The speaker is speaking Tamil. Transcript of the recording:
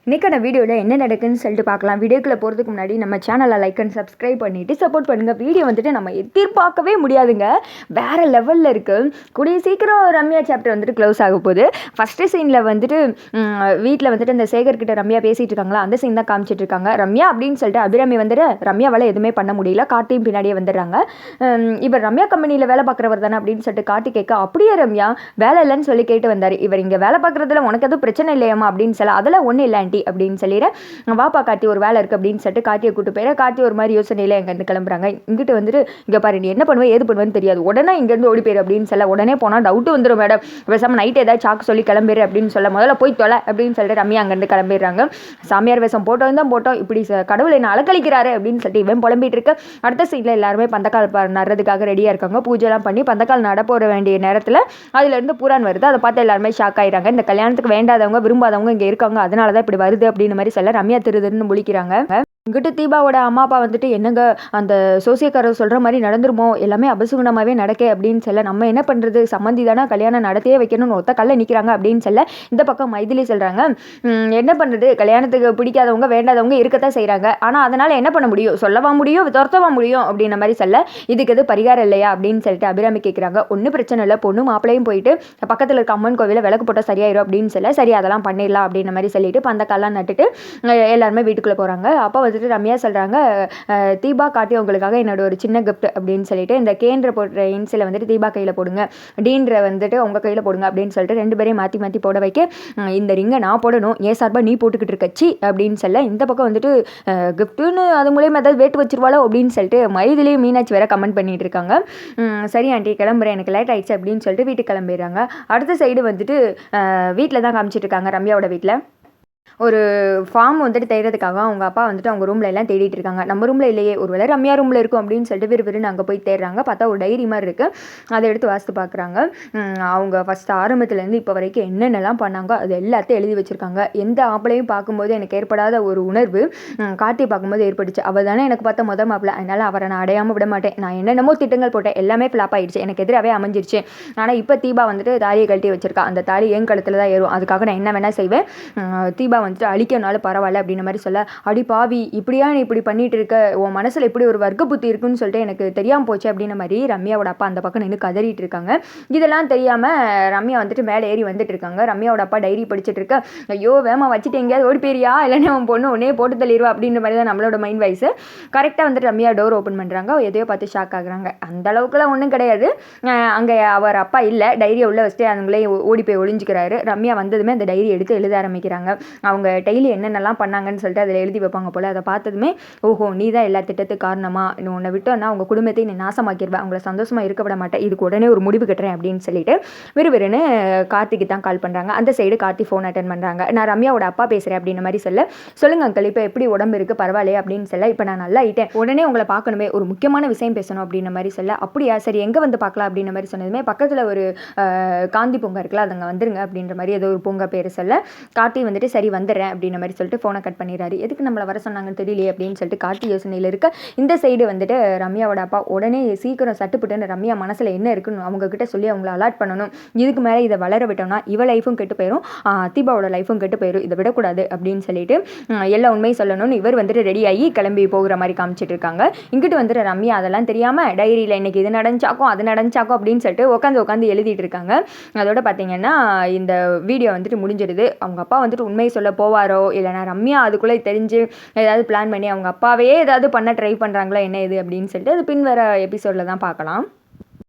இன்றைக்கான வீடியோவில் என்ன நடக்குதுன்னு சொல்லிட்டு பார்க்கலாம். வீடியோக்குள்ளே போகிறதுக்கு முன்னாடி நம்ம சேனலை லைக் அண்ட் சப்ஸ்கிரைப் பண்ணிவிட்டு சப்போர்ட் பண்ணுங்கள். வீடியோ வந்துட்டு நம்ம எதிர்பார்க்கவே முடியாதுங்க, வேறு லெவலில் இருக்குது. கூடிய சீக்கிரம் ரம்யா சாப்டர் வந்துட்டு க்ளோஸ் ஆக போகுது. ஃபஸ்ட்டு சீனில் வந்துட்டு வீட்டில் வந்துட்டு இந்த சேகர்கிட்ட ரம்யா பேசிகிட்டு இருக்காங்களா, அந்த சீன் தான் காமிச்சிட்டு இருக்காங்க. ரம்யா அப்படின்னு சொல்லிட்டு அபிராமி வந்துட்டு ரம்யாவால் எதுவுமே பண்ண முடியல, கார்த்தியும் பின்னாடியே வந்துடுறாங்க. இவர் ரம்யா கம்பெனியில் வேலை பார்க்குறவர் தானே அப்படின்னு சொல்லிட்டு கார்த்தி கேட்க, அப்படியே ரம்யா வேலை இல்லைன்னு சொல்லி கேட்டு வந்தார். இவர் இங்கே வேலை பார்க்குறதுல உனக்கு எதுவும் பிரச்சனை இல்லையாமா அப்படின்னு சொல்ல, அதெல்லாம் ஒன்றும் இல்லை அப்படின்னு சொல்லிடுறேன், வாப்பா கார்த்தி ஒரு வேலை இருக்குது அப்படின்னு சொல்லிட்டு கார்த்தியை கூட்டு போயிட. கார்த்தி ஒரு மாதிரி யோசனையில் எங்கேருந்து கிளம்புறாங்க. இங்கிட்டு வந்துட்டு இங்கே பாரு, நீ என்ன பண்ணுவேன் ஏது பண்ணுவேன்னு தெரியாது, உடனே இங்கேருந்து ஓடி போயிரு அப்படின்னு சொல்ல, உடனே போனால் டவுட்டு வந்துடும் மேடம், பேசாமல் நைட்டு ஏதாவது சாக்கு சொல்லி கிளம்பிடு அப்படின்னு சொல்ல, முதல்ல போய் தொலை அப்படின்னு சொல்லிட்டு ரம்யா அங்கேருந்து கிளம்பிடுறாங்க. சாமியார் வேஷம் போட்டோம் போட்டோம், இப்படி கடவுளை என்ன அலக்கழிக்கிறாரு அப்படின்னு சொல்லிட்டு இவன் புலம்பிட்டு இருக்க. அடுத்த சீனில் எல்லாருமே பந்தக்கால் நடுறதுக்காக ரெடியாக இருக்காங்க. பூஜைலாம் பண்ணி பந்தக்கால் நட போட வேண்டிய நேரத்தில் அதுலேருந்து பூரான் வருது. அதை பார்த்து எல்லாருமே ஷாக் ஆயிடுறாங்க. இந்த கல்யாணத்துக்கு வேண்டாதவங்க விரும்பாதவங்க இங்கே இருக்காங்க, அதனால தான் இப்படி வருது அப்படின்னு மாதிரி சொல்ல ரம்யா திருதுன்னு முழிக்கிறாங்க. இங்கிட்டு தீபாவோட அம்மா அப்பா வந்துட்டு என்னங்க அந்த சோசியக்காரர் சொல்கிற மாதிரி நடந்துருமோ, எல்லாமே அபசுகுணமாகவே நடக்க அப்படின்னு சொல்ல, நம்ம என்ன பண்ணுறது, சம்மந்தி தானே கல்யாணம் நடத்தையே வைக்கணும்னு ஒத்த கல்ல நிற்கிறாங்க அப்படின்னு சொல்ல, இந்த பக்கம் மைதிலி சொல்கிறாங்க, என்ன பண்ணுறது, கல்யாணத்துக்கு பிடிக்காதவங்க வேண்டாதவங்க இருக்கத்தான் செய்கிறாங்க, ஆனால் அதனால் என்ன பண்ண முடியும், சொல்லவா முடியும் துரத்தவா முடியும் அப்படின்ற மாதிரி சொல்ல, இதுக்கு எது பரிகாரம் இல்லையா அப்படின்னு சொல்லிட்டு அபிராமி கேட்குறாங்க. ஒன்றும் பிரச்சனை இல்லை, பொண்ணு மாப்பிளையும் போயிட்டு பக்கத்தில் இருக்க அம்மன் கோவிலில் விளக்கு போட்டால் சரியாயிரும் அப்படின்னு சொல்ல, சரி அதெல்லாம் பண்ணிடலாம் அப்படின்ற மாதிரி சொல்லிட்டு பந்தக்கால்லாம் நட்டுட்டு எல்லாருமே வீட்டுக்குள்ளே போகிறாங்க. அப்போ வந்துட்டு ரம்யா சொல்கிறாங்க, தீபா கார்த்தி உங்களுக்காக என்னோட ஒரு சின்ன கிஃப்ட் அப்படின்னு சொல்லிட்டு, இந்த கேன்ற போடுற இன்சில் வந்துட்டு தீபா கையில் போடுங்க, டீன்ற வந்துட்டு உங்கள் கையில் போடுங்க அப்படின்னு சொல்லிட்டு ரெண்டு பேரையும் மாற்றி மாற்றி போட வைக்க, இந்த ரிங்கை நான் போடணும், ஏன் சார்பாக நீ போட்டுக்கிட்டு இருக்கச்சி அப்படின்னு சொல்ல, இந்த பக்கம் வந்துட்டு கிஃப்ட்டுன்னு அது மூலியமாக ஏதாவது வேட்டு வச்சிருவாளோ அப்படின்னு சொல்லிட்டு மைதிலையும் மீனாட்சி வேற கமெண்ட் பண்ணிட்டு இருக்காங்க. சரி ஆண்டி கிளம்புறேன், எனக்கு லேட் ஆயிடுச்சு அப்படின்னு சொல்லிட்டு வீட்டுக்கு கிளம்பிடுறாங்க. அடுத்த சைடு வந்துட்டு வீட்டில் தான் காமிச்சிட்டு இருக்காங்க. ரம்யாவோட வீட்டில் ஒரு ஃபார்ம் வந்துட்டு தேடுறதுக்காக அவங்க அப்பா வந்துட்டு அவங்க ரூமில் எல்லாம் தேடிட்டு இருக்காங்க. நம்ம ரூமில் இல்லையே, ஒரு வேளை ரம்யா ரூமில் இருக்கும் அப்படின்னு சொல்லிட்டு விறுவிறுன்னு அங்கே போய் தேடுறாங்க. பார்த்தா ஒரு டைரி மாதிரி இருக்குது, அதை எடுத்து வாசித்து பார்க்குறாங்க. அவங்க ஃபஸ்ட்டு ஆரம்பத்துலேருந்து இப்போ வரைக்கும் என்னென்னலாம் பண்ணாங்க அது எல்லாத்தையும் எழுதி வச்சுருக்காங்க. எந்த ஆப்பிளையும் பார்க்கும்போது எனக்கு ஏற்படாத ஒரு உணர்வு கார்த்தியை பார்க்கும்போது ஏற்பட்டுச்சு. அவள் தானே எனக்கு பார்த்த முதல் மாப்பிள்ளை, அதனால் அவரை நான் அடையாமல் விட மாட்டேன், நான் என்னென்னமோ திட்டங்கள் போட்டேன், எல்லாமே ஃப்ளாப் ஆகிடுச்சு, எனக்கு எதிராகவே அமைஞ்சிருச்சு. ஆனால் இப்போ தீபா வந்துட்டு தாலியை கழட்டி வச்சிருக்கா, அந்த தாலி என் கழுத்தில் தான் ஏறும், அதுக்காக நான் என்ன வேணால் செய்வேன், தீபா வந்துட்டு அழிக்கனாலும் பரவாயில்ல அப்படின்ற மாதிரி சொல்ல, அடி பாவி இப்படியா நீ இப்படி பண்ணிட்டு இருக்க, உன் மனசில் இப்படி ஒரு வர்க்க புத்தி இருக்குன்னு சொல்லிட்டு எனக்கு தெரியாமல் போச்சு அப்படின்ற மாதிரி ரம்யாவோட அப்பா அந்த பக்கம் நின்று கதறிட்டு இருக்காங்க. இதெல்லாம் தெரியாமல் ரம்யா வந்துட்டு மேலே ஏறி வந்துட்டு இருக்காங்க. ரம்யாவோட அப்பா டைரி படிச்சுட்டு இருக்க, ஐயோ வேமா வச்சுட்டு எங்கேயாவது ஓடி போயிரியா, இல்லைன்னா அவன் பொண்ணு உடனே போட்டு தள்ளிடுவா அப்படின்ற மாதிரி தான் நம்மளோட மைண்ட் வைஸ். கரெக்டாக வந்துட்டு ரம்யா டோர் ஓப்பன் பண்ணுறாங்க. எதையோ பார்த்து ஷாக் ஆகுறாங்க. அந்த அளவுக்குலாம் ஒன்றும் கிடையாது, அங்கே அவர் அப்பா இல்லை, டைரியை உள்ளே வச்சுட்டு அவங்களே ஓடி போய் ஒளிஞ்சிக்கிறாரு. ரம்யா வந்ததுமே அந்த டைரி எடுத்து எழுத ஆரம்பிக்கிறாங்க. அவங்க டெய்லி என்னென்னலாம் பண்ணாங்கன்னு சொல்லிட்டு அதில் எழுதி வைப்பாங்க போல். அதை பார்த்ததுமே ஓஹோ நீ தான் எல்லா திட்டத்துக்கு காரணமாக, உன்னை விட்டோன்னா அவங்க குடும்பத்தையும் நீ நாசமாக்கிடுவேன், அவங்கள சந்தோஷமாக இருக்க விட மாட்டேன், இதுக்கு உடனே ஒரு முடிவு கட்டுறேன் அப்படின்னு சொல்லிட்டு விறுவிறுன்னு கார்த்திக்கு தான் கால் பண்ணுறாங்க. அந்த சைடு கார்த்தி ஃபோன் அட்டன் பண்ணுறாங்க. நான் ரம்யாவோட அப்பா பேசுகிறேன் அப்படின்ற மாதிரி சொல்லுங்க அங்கிள் இப்போ எப்படி உடம்பு இருக்குது பரவாயில்லையே அப்படின்னு சொல்ல, இப்போ நான் நல்லா ஆகிட்டேன், உடனே உங்களை பார்க்கணுமே, ஒரு முக்கியமான விஷயம் பேசணும் அப்படின்ற மாதிரி சொல்ல, அப்படியா சரி எங்கே வந்து பார்க்கலாம் அப்படின்ற மாதிரி சொன்னதுமே பக்கத்தில் ஒரு காந்தி பூங்கா இருக்குல்ல, அதுங்க வந்துருங்க அப்படின்ற மாதிரி ஏதோ ஒரு பூங்கா பேர் சொல்ல, கார்த்தி வந்துட்டு சரி வந்துடுறேன் அப்படின்ற மாதிரி சொல்லிட்டு ஃபோனை கட் பண்ணிடுறாரு. எதுக்கு நம்மளை வர சொன்னாங்கன்னு தெரியலையே அப்படின்னு சொல்லிட்டு கார்த்தி யோசனையில் இருக்க, இந்த சைடு வந்துட்டு ரம்யாவோட அப்பா உடனே சீக்கிரம் சட்டுப்பட்டுன்னு ரம்யா மனசில் என்ன இருக்குன்னு அவங்க கிட்ட சொல்லி அவங்கள அலாட் பண்ணணும், இதுக்கு மேலே இதை வளர விட்டோம்னா இவ லைஃபும் கெட்டு போயிடும், தீபாவோட லைஃபும் கெட்டு போயிடும், இதை விடக்கூடாது அப்படின்னு சொல்லிட்டு எல்லா உண்மையும் சொல்லணும்னு இவர் வந்துட்டு ரெடி ஆகி கிளம்பி போகிற மாதிரி காமிச்சிட்டு இருக்காங்க. இங்கிட்டு வந்துட்டு ரம்யா அதெல்லாம் தெரியாமல் டைரியில் இன்னைக்கு இது நடந்துச்சாக்கும் அது நடந்துச்சாக்கும் அப்படின்னு சொல்லிட்டு உட்காந்து எழுதிட்டு இருக்காங்க. அதோட பார்த்தீங்கன்னா இந்த வீடியோ வந்துட்டு முடிஞ்சிடுது. அவங்க அப்பா வந்துட்டு உண்மையை சொல்ல போவாரோ இல்லைனா ரம்யா அதுக்குள்ளே தெரிஞ்சு ஏதாவது பிளான் பண்ணி அவங்க அப்பாவே ஏதாவது பண்ண ட்ரை பண்ணுறாங்களா என்ன இது அப்படின்னு சொல்லிட்டு அது பின் வர எபிசோடில் தான் பார்க்கலாம்.